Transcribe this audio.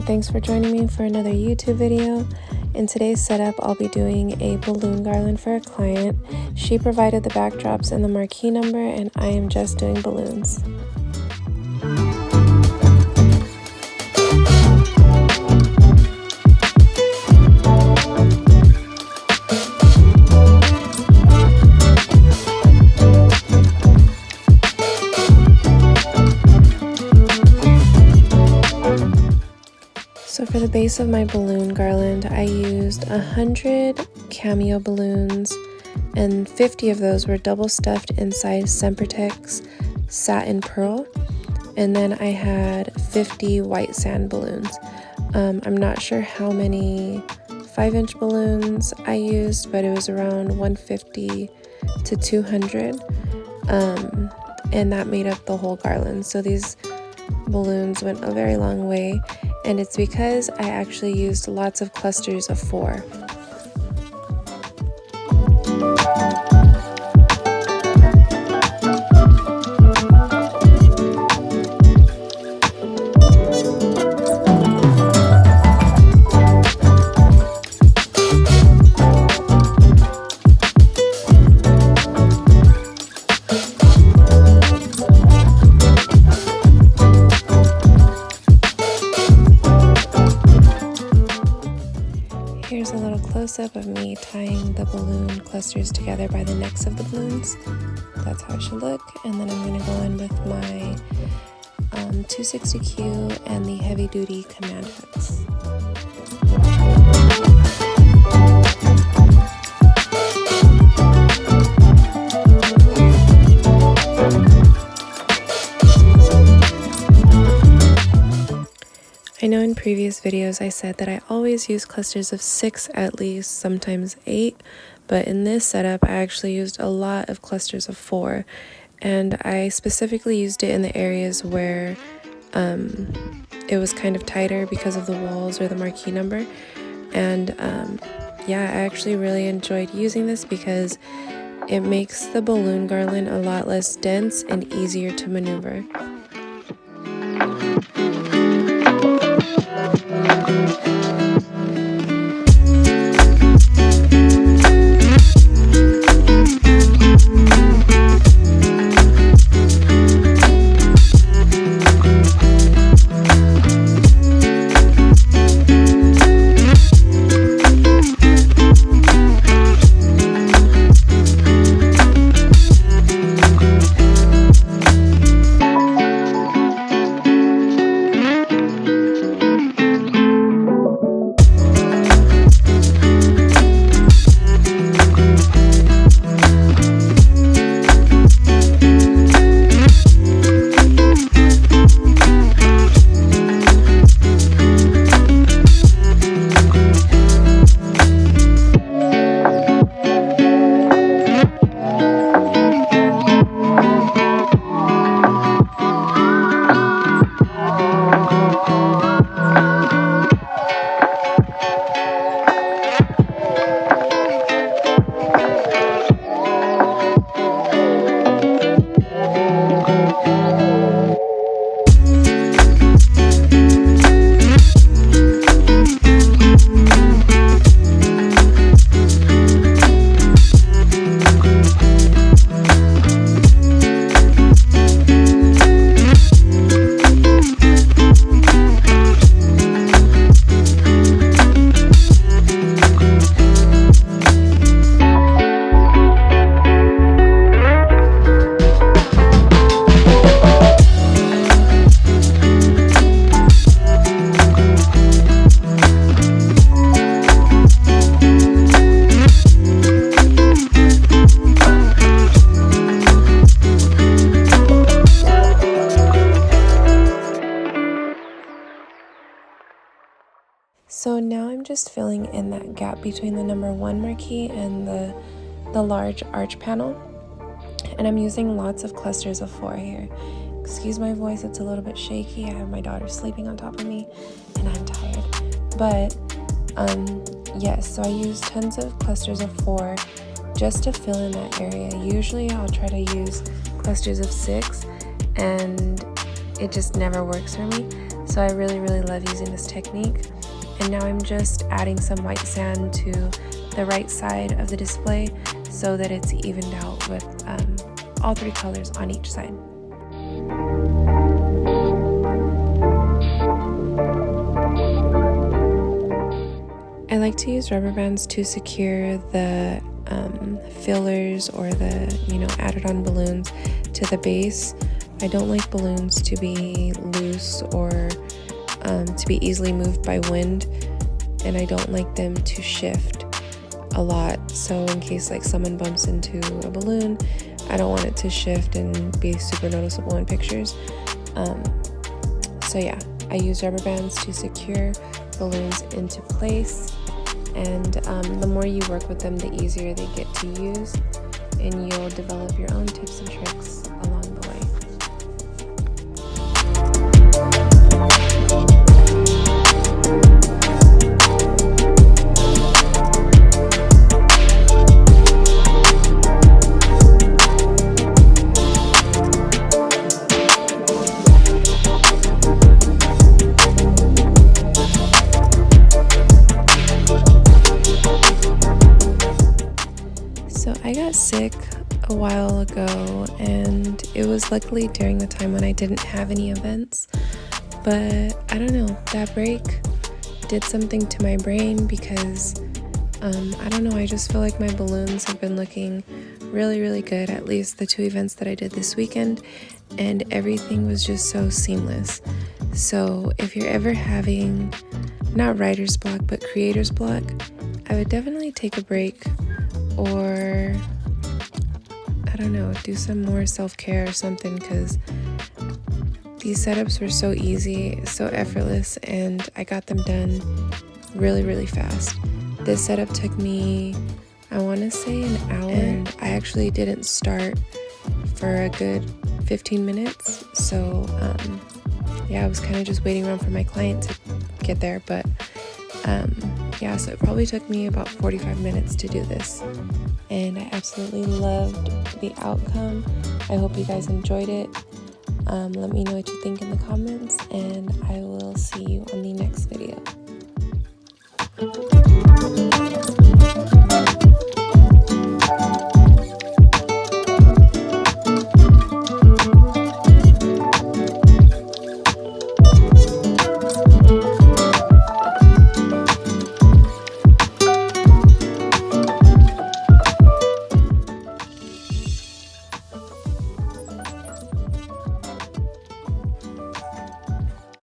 everyone, thanks for joining me for another YouTube video. In today's setup, I'll be doing a balloon garland for a client. She provided the backdrops and the marquee number, and I am just doing balloons. So for the base of my balloon garland, I used 100 Cameo balloons, and 50 of those were double stuffed inside Sempertex Satin Pearl, and then I had 50 white sand balloons. I'm not sure how many 5-inch balloons I used, but it was around 150 to 200, and that made up the whole garland. So these balloons went a very long way, and it's because I actually used lots of clusters of 4. Here's a little close-up of me tying the balloon clusters together by the necks of the balloons. That's how it should look. And then I'm going to go in with my 260Q and the heavy-duty command hooks. I know in previous videos I said that I always use clusters of 6 at least, sometimes 8, but in this setup I actually used a lot of clusters of 4, and I specifically used it in the areas where it was kind of tighter because of the walls or the marquee number. And yeah, I actually really enjoyed using this because it makes the balloon garland a lot less dense and easier to maneuver. So now I'm just filling in that gap between the number 1 marquee and the large arch panel, and I'm using lots of clusters of 4 here. Excuse my voice, it's a little bit shaky. I have my daughter sleeping on top of me and I'm tired, but yes, so I use tons of clusters of 4 just to fill in that area. Usually I'll try to use clusters of 6 and it just never works for me. So I really love using this technique. And now I'm just adding some white sand to the right side of the display so that it's evened out with all 3 colors on each side. I like to use rubber bands to secure the fillers or the added on balloons to the base. I don't like balloons to be loose or to be easily moved by wind, and I don't like them to shift a lot. So in case like someone bumps into a balloon, I don't want it to shift and be super noticeable in pictures. So yeah, I use rubber bands to secure balloons into place, and the more you work with them, the easier they get to use, and you'll develop your own tips and tricks along the way. So I got sick a while ago, and it was luckily during the time when I didn't have any events, but I don't know, that break did something to my brain because I don't know, I just feel like my balloons have been looking really good, at least the 2 events that I did this weekend, and everything was just so seamless. So if you're ever having not writer's block but creator's block, I would definitely take a break, or I don't know, do some more self-care or something, because these setups were so easy, so effortless, and I got them done really fast. This setup took me, I want to say, an hour, and I actually didn't start for a good 15 minutes. So yeah, I was kind of just waiting around for my client to get there, but yeah, so it probably took me about 45 minutes to do this, and I absolutely loved the outcome. I hope you guys enjoyed it. Let me know what you think in the comments, and I will see you on the next video.